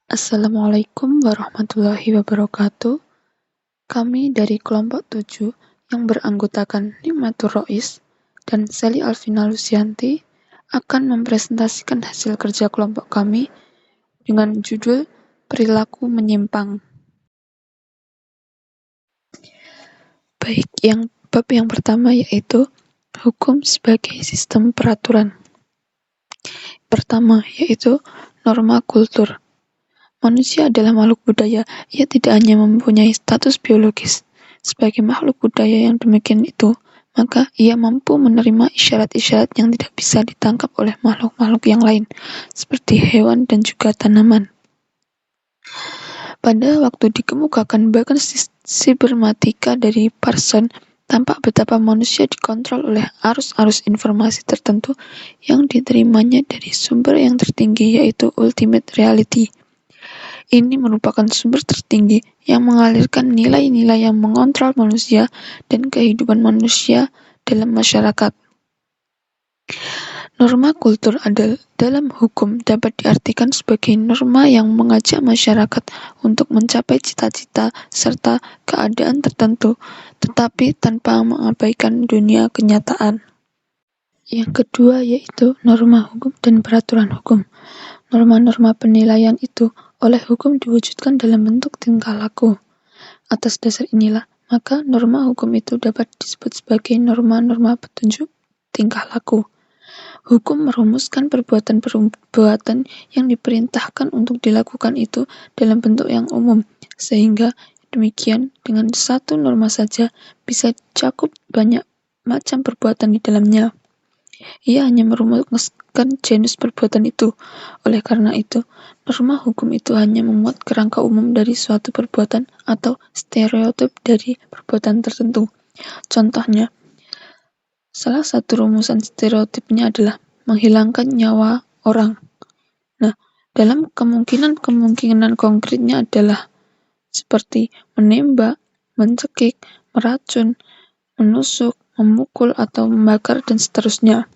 Assalamualaikum warahmatullahi wabarakatuh. Kami dari kelompok 7 yang beranggotakan Nikmatur Rois dan Sally Alvina Lucianti akan mempresentasikan hasil kerja kelompok kami dengan judul Perilaku Menyimpang. Bab yang pertama yaitu hukum sebagai sistem peraturan. Pertama yaitu norma kultur. Manusia adalah makhluk budaya. Ia tidak hanya mempunyai status biologis sebagai makhluk budaya yang demikian itu, maka ia mampu menerima isyarat-isyarat yang tidak bisa ditangkap oleh makhluk-makhluk yang lain, seperti hewan dan juga tanaman. Pada waktu dikemukakan bahkan sibermatika dari Parson, tampak betapa manusia dikontrol oleh arus-arus informasi tertentu yang diterimanya dari sumber yang tertinggi, yaitu ultimate reality. Ini merupakan sumber tertinggi yang mengalirkan nilai-nilai yang mengontrol manusia dan kehidupan manusia dalam masyarakat. Norma kultur dalam hukum dapat diartikan sebagai norma yang mengajak masyarakat untuk mencapai cita-cita serta keadaan tertentu, tetapi tanpa mengabaikan dunia kenyataan. Yang kedua yaitu norma hukum dan peraturan hukum. Norma-norma penilaian itu oleh hukum diwujudkan dalam bentuk tingkah laku. Atas dasar inilah, maka norma hukum itu dapat disebut sebagai norma-norma petunjuk tingkah laku. Hukum merumuskan perbuatan-perbuatan yang diperintahkan untuk dilakukan itu dalam bentuk yang umum, sehingga demikian dengan satu norma saja bisa cakup banyak macam perbuatan di dalamnya. Ia hanya merumuskan genus perbuatan itu. Oleh karena itu, norma hukum itu hanya memuat kerangka umum dari suatu perbuatan atau stereotip dari perbuatan tertentu. Contohnya, salah satu rumusan stereotipnya adalah menghilangkan nyawa orang. Nah, dalam kemungkinan konkretnya adalah seperti menembak, mencekik, meracun, menusuk, memukul atau membakar, dan seterusnya.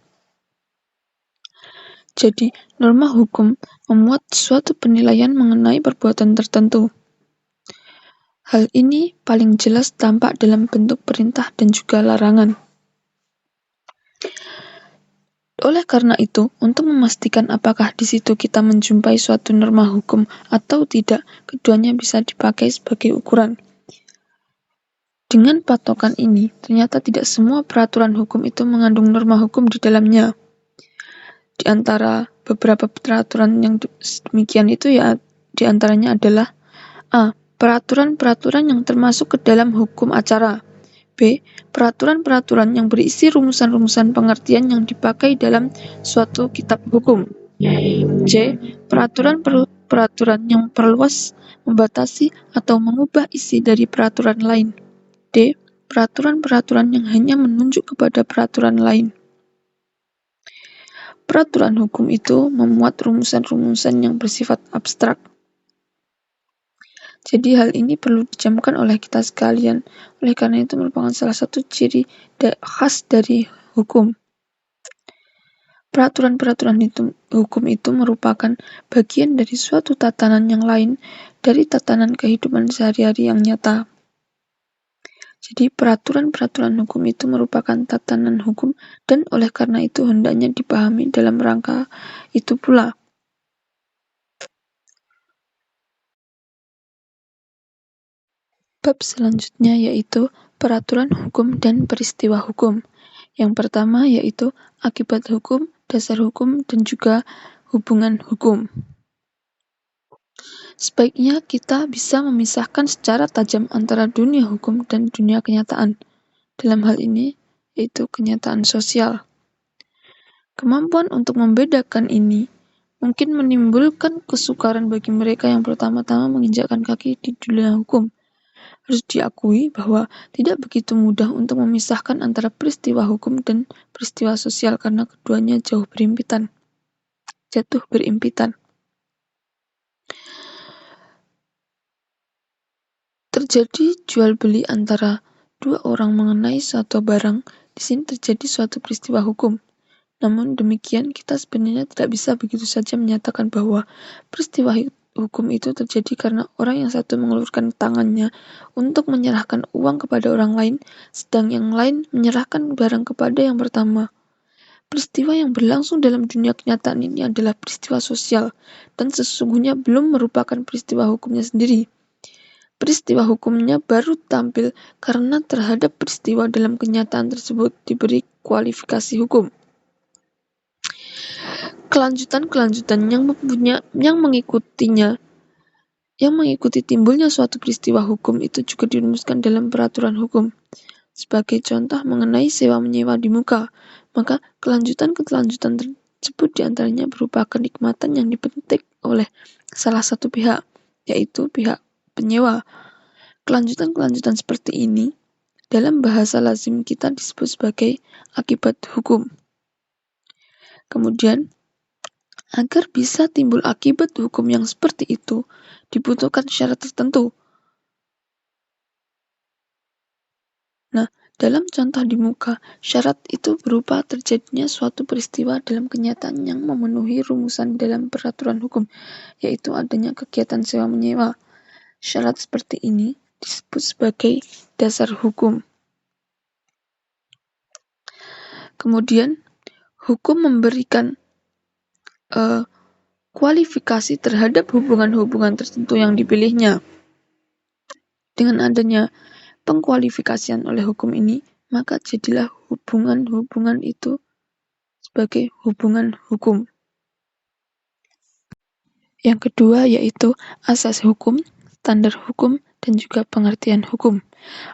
Jadi, norma hukum memuat suatu penilaian mengenai perbuatan tertentu. Hal ini paling jelas tampak dalam bentuk perintah dan juga larangan. Oleh karena itu, untuk memastikan apakah di situ kita menjumpai suatu norma hukum atau tidak, keduanya bisa dipakai sebagai ukuran. Dengan patokan ini, ternyata tidak semua peraturan hukum itu mengandung norma hukum di dalamnya. Di antara beberapa peraturan yang demikian itu di antaranya adalah A. Peraturan-peraturan yang termasuk ke dalam hukum acara. B. Peraturan-peraturan yang berisi rumusan-rumusan pengertian yang dipakai dalam suatu kitab hukum. C. Peraturan-peraturan yang perluas, membatasi, atau mengubah isi dari peraturan lain. D. Peraturan-peraturan yang hanya menunjuk kepada peraturan lain. Peraturan hukum itu memuat rumusan-rumusan yang bersifat abstrak. Jadi hal ini perlu dijamkan oleh kita sekalian. Oleh karena itu merupakan salah satu ciri khas dari hukum. Peraturan-peraturan hukum itu merupakan bagian dari suatu tatanan yang lain dari tatanan kehidupan sehari-hari yang nyata. Jadi peraturan-peraturan hukum itu merupakan tatanan hukum dan oleh karena itu hendaknya dipahami dalam rangka itu pula. Bab selanjutnya yaitu peraturan hukum dan peristiwa hukum. Yang pertama yaitu akibat hukum, dasar hukum, dan juga hubungan hukum. Sebaiknya kita bisa memisahkan secara tajam antara dunia hukum dan dunia kenyataan. Dalam hal ini, yaitu kenyataan sosial. Kemampuan untuk membedakan ini mungkin menimbulkan kesukaran bagi mereka yang pertama-tama menginjakkan kaki di dunia hukum. Harus diakui bahwa tidak begitu mudah untuk memisahkan antara peristiwa hukum dan peristiwa sosial karena keduanya jatuh berimpitan. Terjadi jual beli antara dua orang mengenai suatu barang. Di sini terjadi suatu peristiwa hukum. Namun demikian kita sebenarnya tidak bisa begitu saja menyatakan bahwa peristiwa hukum itu terjadi karena orang yang satu mengulurkan tangannya untuk menyerahkan uang kepada orang lain, sedang yang lain menyerahkan barang kepada yang pertama. Peristiwa yang berlangsung dalam dunia kenyataan ini adalah peristiwa sosial dan sesungguhnya belum merupakan peristiwa hukumnya sendiri. Peristiwa hukumnya baru tampil karena terhadap peristiwa dalam kenyataan tersebut diberi kualifikasi hukum. Kelanjutan-kelanjutan yang mengikuti timbulnya suatu peristiwa hukum itu juga dirumuskan dalam peraturan hukum. Sebagai contoh mengenai sewa-menyewa di muka, maka kelanjutan-kelanjutan tersebut diantaranya berupa kenikmatan yang dipetik oleh salah satu pihak, yaitu pihak penyewa. Kelanjutan-kelanjutan seperti ini dalam bahasa lazim kita disebut sebagai akibat hukum. Kemudian, agar bisa timbul akibat hukum yang seperti itu, dibutuhkan syarat tertentu. Nah, dalam contoh di muka, syarat itu berupa terjadinya suatu peristiwa dalam kenyataan yang memenuhi rumusan dalam peraturan hukum, yaitu adanya kegiatan sewa-menyewa. Syarat seperti ini disebut sebagai dasar hukum. Kemudian, hukum memberikan kualifikasi terhadap hubungan-hubungan tertentu yang dipilihnya. Dengan adanya pengkualifikasian oleh hukum ini, maka jadilah hubungan-hubungan itu sebagai hubungan hukum. Yang kedua yaitu asas hukum, standar hukum, dan juga pengertian hukum.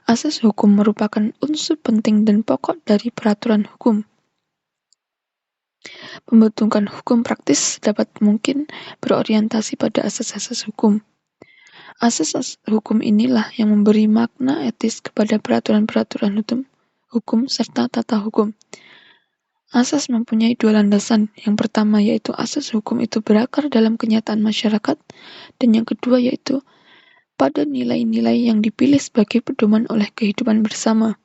Asas hukum merupakan unsur penting dan pokok dari peraturan hukum. Pembentukan hukum praktis dapat mungkin berorientasi pada asas-asas hukum. Asas hukum inilah yang memberi makna etis kepada peraturan-peraturan hukum serta tata hukum. Asas mempunyai dua landasan. Yang pertama yaitu asas hukum itu berakar dalam kenyataan masyarakat, dan yang kedua yaitu pada nilai-nilai yang dipilih sebagai pedoman oleh kehidupan bersama.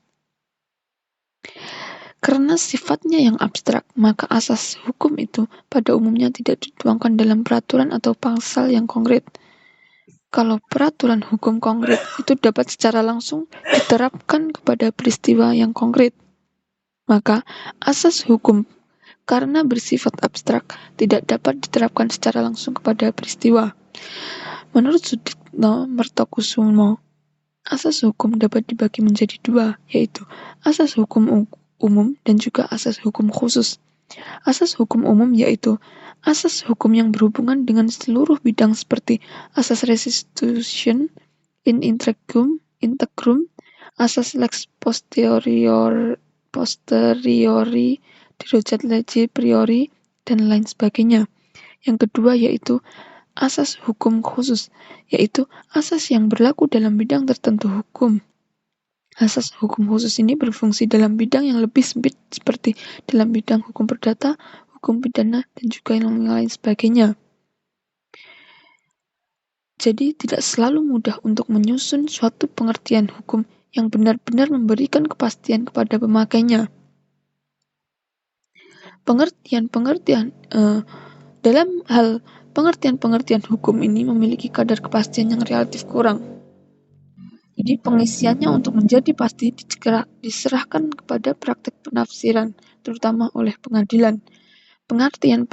Karena sifatnya yang abstrak, maka asas hukum itu pada umumnya tidak dituangkan dalam peraturan atau pasal yang konkret. Kalau peraturan hukum konkret itu dapat secara langsung diterapkan kepada peristiwa yang konkret, maka asas hukum karena bersifat abstrak tidak dapat diterapkan secara langsung kepada peristiwa. Menurut Sudipto Mertokusumo, asas hukum dapat dibagi menjadi dua, yaitu asas hukum umum dan juga asas hukum khusus. Asas hukum umum yaitu asas hukum yang berhubungan dengan seluruh bidang seperti asas restitution in integrum, asas lex posteriori, derojat lege priori, dan lain sebagainya. Yang kedua yaitu asas hukum khusus, yaitu asas yang berlaku dalam bidang tertentu hukum. Asas hukum khusus ini berfungsi dalam bidang yang lebih sempit seperti dalam bidang hukum perdata, hukum pidana, dan juga yang lain sebagainya. Jadi tidak selalu mudah untuk menyusun suatu pengertian hukum yang benar-benar memberikan kepastian kepada pemakainya. Dalam hal pengertian hukum ini memiliki kadar kepastian yang relatif kurang. Jadi pengisiannya untuk menjadi pasti diserahkan kepada praktek penafsiran, terutama oleh pengadilan. Pengertian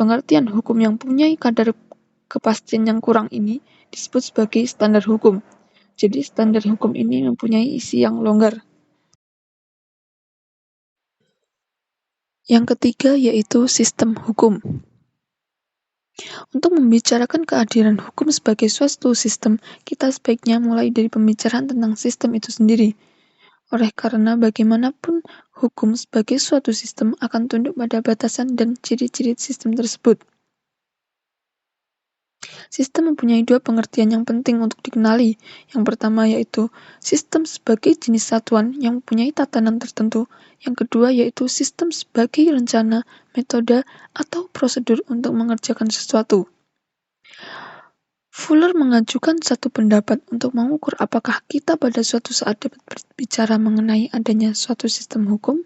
hukum yang punya kadar kepastian yang kurang ini disebut sebagai standar hukum. Jadi standar hukum ini mempunyai isi yang longgar. Yang ketiga yaitu sistem hukum. Untuk membicarakan kehadiran hukum sebagai suatu sistem, kita sebaiknya mulai dari pembicaraan tentang sistem itu sendiri. Oleh karena bagaimanapun, hukum sebagai suatu sistem akan tunduk pada batasan dan ciri-ciri sistem tersebut. Sistem mempunyai dua pengertian yang penting untuk dikenali. Yang pertama yaitu sistem sebagai jenis satuan yang mempunyai tatanan tertentu. Yang kedua yaitu sistem sebagai rencana, metode, atau prosedur untuk mengerjakan sesuatu. Fuller mengajukan satu pendapat untuk mengukur apakah kita pada suatu saat dapat berbicara mengenai adanya suatu sistem hukum.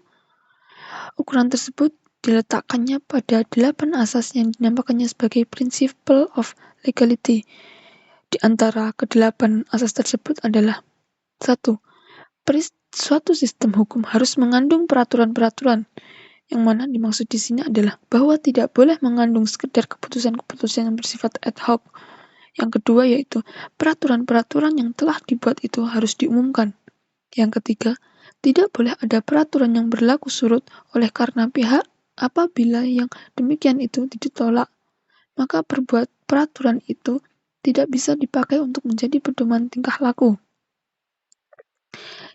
Ukuran tersebut diletakkannya pada 8 asas yang dinamakannya sebagai Principle of Legality. Di antara kedelapan asas tersebut adalah 1. Suatu sistem hukum harus mengandung peraturan-peraturan, yang mana dimaksud di sini adalah bahwa tidak boleh mengandung sekedar keputusan-keputusan yang bersifat ad hoc. Yang kedua yaitu peraturan-peraturan yang telah dibuat itu harus diumumkan. Yang ketiga, tidak boleh ada peraturan yang berlaku surut oleh karena pihak apabila yang demikian itu ditolak, maka peraturan itu tidak bisa dipakai untuk menjadi pedoman tingkah laku.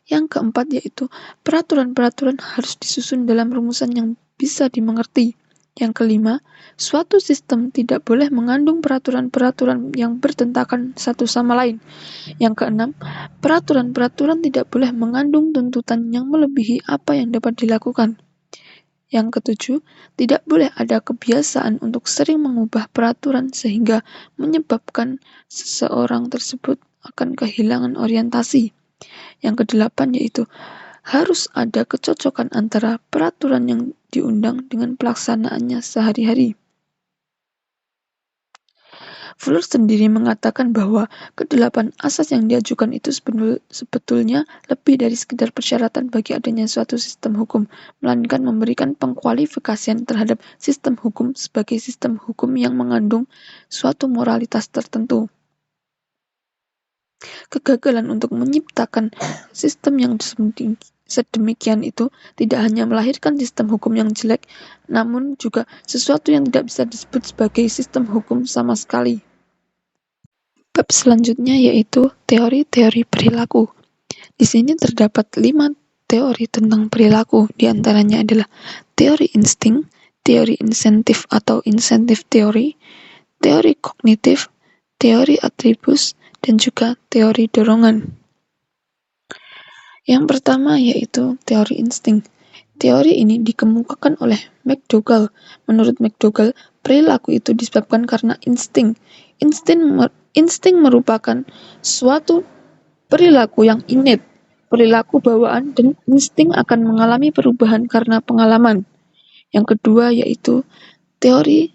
Yang keempat yaitu peraturan-peraturan harus disusun dalam rumusan yang bisa dimengerti. Yang kelima, suatu sistem tidak boleh mengandung peraturan-peraturan yang bertentangan satu sama lain. Yang keenam, peraturan-peraturan tidak boleh mengandung tuntutan yang melebihi apa yang dapat dilakukan. Yang ketujuh, tidak boleh ada kebiasaan untuk sering mengubah peraturan sehingga menyebabkan seseorang tersebut akan kehilangan orientasi. Yang kedelapan yaitu harus ada kecocokan antara peraturan yang diundang dengan pelaksanaannya sehari-hari. Fuller sendiri mengatakan bahwa kedelapan asas yang diajukan itu sebetulnya lebih dari sekedar persyaratan bagi adanya suatu sistem hukum, melainkan memberikan pengkualifikasian terhadap sistem hukum sebagai sistem hukum yang mengandung suatu moralitas tertentu. Kegagalan untuk menciptakan sistem yang sedemikian itu tidak hanya melahirkan sistem hukum yang jelek, namun juga sesuatu yang tidak bisa disebut sebagai sistem hukum sama sekali. Bab selanjutnya yaitu teori-teori perilaku. Di sini terdapat 5 teori tentang perilaku, di antaranya adalah teori insting, teori insentif atau insentif teori, teori kognitif, teori atribus, dan juga teori dorongan. Yang pertama yaitu teori insting. Teori ini dikemukakan oleh McDougall. Menurut McDougall, perilaku itu disebabkan karena insting. Insting merupakan suatu perilaku yang innate, perilaku bawaan, dan insting akan mengalami perubahan karena pengalaman. Yang kedua yaitu teori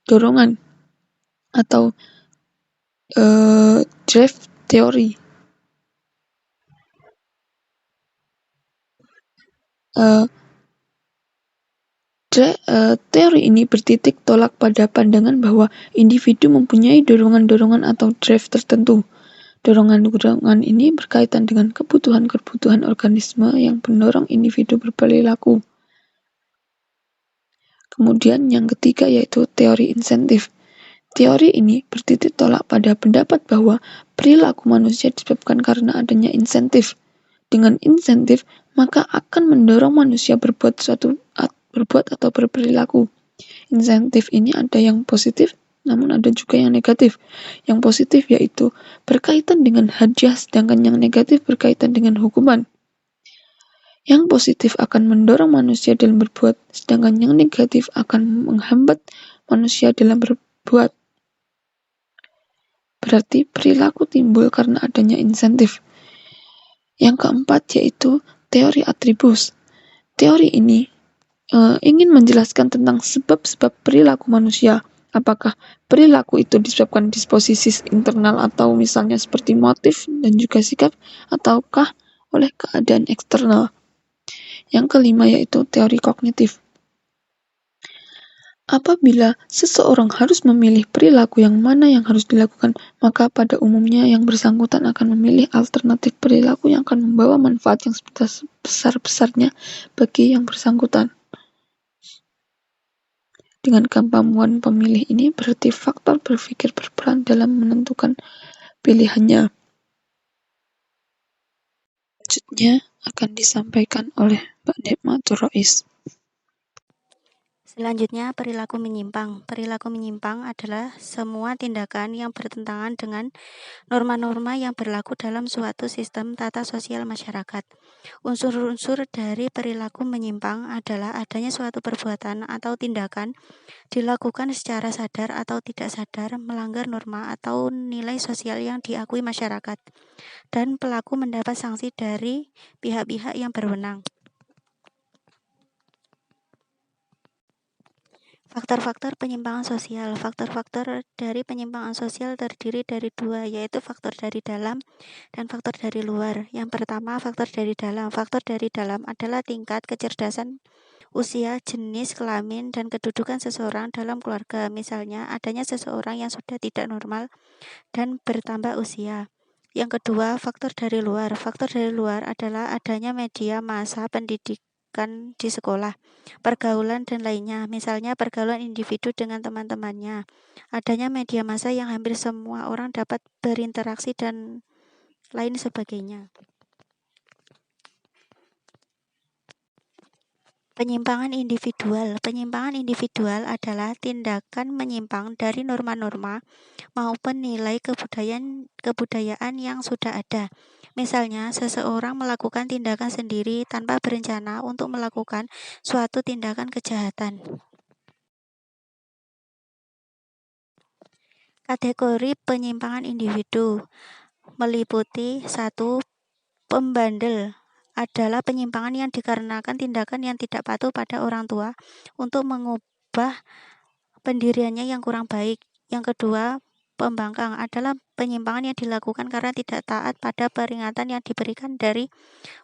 dorongan atau drive theory. Teori ini bertitik tolak pada pandangan bahwa individu mempunyai dorongan-dorongan atau drive tertentu. Dorongan-dorongan ini berkaitan dengan kebutuhan-kebutuhan organisme yang mendorong individu berperilaku. Kemudian yang ketiga yaitu teori insentif. Teori ini bertitik tolak pada pendapat bahwa perilaku manusia disebabkan karena adanya insentif. Dengan insentif, maka akan mendorong manusia berbuat atau berperilaku. Insentif ini ada yang positif, namun ada juga yang negatif. Yang positif yaitu berkaitan dengan hadiah, sedangkan yang negatif berkaitan dengan hukuman. Yang positif akan mendorong manusia dalam berbuat, sedangkan yang negatif akan menghambat manusia dalam berbuat. Berarti perilaku timbul karena adanya insentif. Yang keempat yaitu teori atribus. Teori ini ingin menjelaskan tentang sebab-sebab perilaku manusia. Apakah perilaku itu disebabkan disposisi internal atau misalnya seperti motif dan juga sikap, ataukah oleh keadaan eksternal. Yang kelima yaitu teori kognitif. Apabila seseorang harus memilih perilaku yang mana yang harus dilakukan, maka pada umumnya yang bersangkutan akan memilih alternatif perilaku yang akan membawa manfaat yang sebesar-besarnya bagi yang bersangkutan. Dengan kemampuan pemilih ini berarti faktor berpikir berperan dalam menentukan pilihannya. Selanjutnya akan disampaikan oleh Mbak Nikmatur Rois. Selanjutnya, perilaku menyimpang. Perilaku menyimpang adalah semua tindakan yang bertentangan dengan norma-norma yang berlaku dalam suatu sistem tata sosial masyarakat. Unsur-unsur dari perilaku menyimpang adalah adanya suatu perbuatan atau tindakan dilakukan secara sadar atau tidak sadar melanggar norma atau nilai sosial yang diakui masyarakat, dan pelaku mendapat sanksi dari pihak-pihak yang berwenang. Faktor-faktor penyimpangan sosial. Faktor-faktor dari penyimpangan sosial terdiri dari dua, yaitu faktor dari dalam dan faktor dari luar. Yang pertama, faktor dari dalam. Faktor dari dalam adalah tingkat kecerdasan, usia, jenis kelamin, dan kedudukan seseorang dalam keluarga. Misalnya, adanya seseorang yang sudah tidak normal dan bertambah usia. Yang kedua, faktor dari luar. Faktor dari luar adalah adanya media massa pendidikan di sekolah, pergaulan, dan lainnya. Misalnya, pergaulan individu dengan teman-temannya. Adanya media massa yang hampir semua orang dapat berinteraksi dan lain sebagainya. Penyimpangan individual. Penyimpangan individual adalah tindakan menyimpang dari norma-norma maupun nilai kebudayaan yang sudah ada. Misalnya, seseorang melakukan tindakan sendiri tanpa berencana untuk melakukan suatu tindakan kejahatan. Kategori penyimpangan individu meliputi 1. Pembandel adalah penyimpangan yang dikarenakan tindakan yang tidak patuh pada orang tua untuk mengubah pendiriannya yang kurang baik. Yang kedua, pembangkang adalah penyimpangan yang dilakukan karena tidak taat pada peringatan yang diberikan dari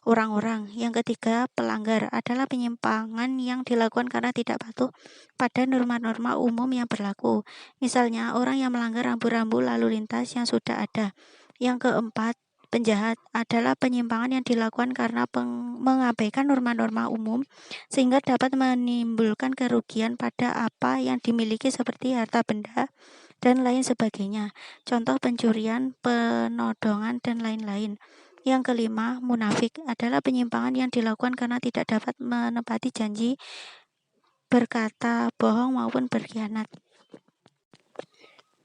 orang-orang. Yang ketiga, pelanggar adalah penyimpangan yang dilakukan karena tidak patuh pada norma-norma umum yang berlaku. Misalnya, orang yang melanggar rambu-rambu lalu lintas yang sudah ada. Yang keempat, penjahat adalah penyimpangan yang dilakukan karena mengabaikan norma-norma umum sehingga dapat menimbulkan kerugian pada apa yang dimiliki seperti harta benda dan lain sebagainya. Contoh pencurian, penodongan, dan lain-lain. Yang kelima, munafik adalah penyimpangan yang dilakukan karena tidak dapat menepati janji, berkata bohong maupun berkhianat.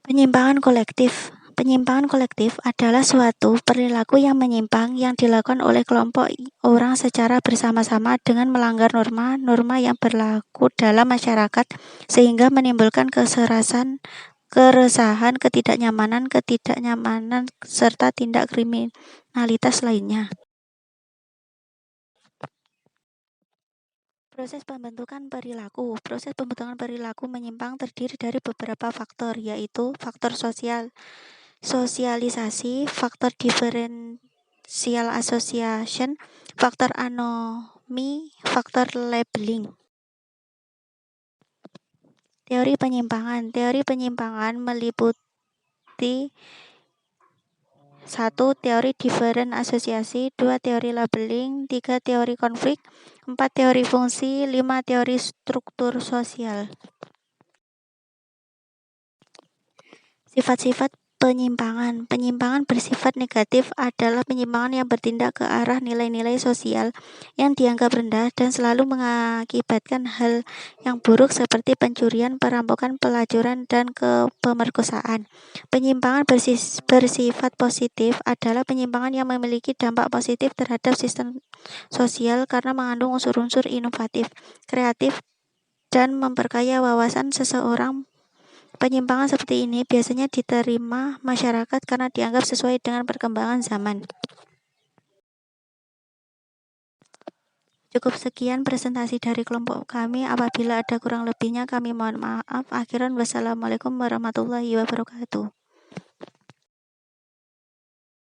Penyimpangan kolektif. Penyimpangan kolektif adalah suatu perilaku yang menyimpang yang dilakukan oleh kelompok orang secara bersama-sama dengan melanggar norma-norma yang berlaku dalam masyarakat sehingga menimbulkan keresahan, ketidaknyamanan, serta tindak kriminalitas lainnya. Proses pembentukan perilaku. Proses pembentukan perilaku menyimpang terdiri dari beberapa faktor, yaitu faktor sosialisasi, faktor differential association, faktor anomi, faktor labeling. Teori penyimpangan. Teori penyimpangan meliputi 1. Teori different asosiasi, 2. Teori labeling, 3. Teori konflik, 4. Teori fungsi, 5. Teori struktur sosial. Sifat-sifat penyimpangan. Penyimpangan bersifat negatif adalah penyimpangan yang bertindak ke arah nilai-nilai sosial yang dianggap rendah dan selalu mengakibatkan hal yang buruk seperti pencurian, perampokan, pelacuran, dan pemerkosaan. Penyimpangan bersifat positif adalah penyimpangan yang memiliki dampak positif terhadap sistem sosial karena mengandung unsur-unsur inovatif, kreatif, dan memperkaya wawasan seseorang. Penyimpangan seperti ini biasanya diterima masyarakat karena dianggap sesuai dengan perkembangan zaman. Cukup sekian presentasi dari kelompok kami. Apabila ada kurang lebihnya kami mohon maaf. Akhiran wassalamualaikum warahmatullahi wabarakatuh.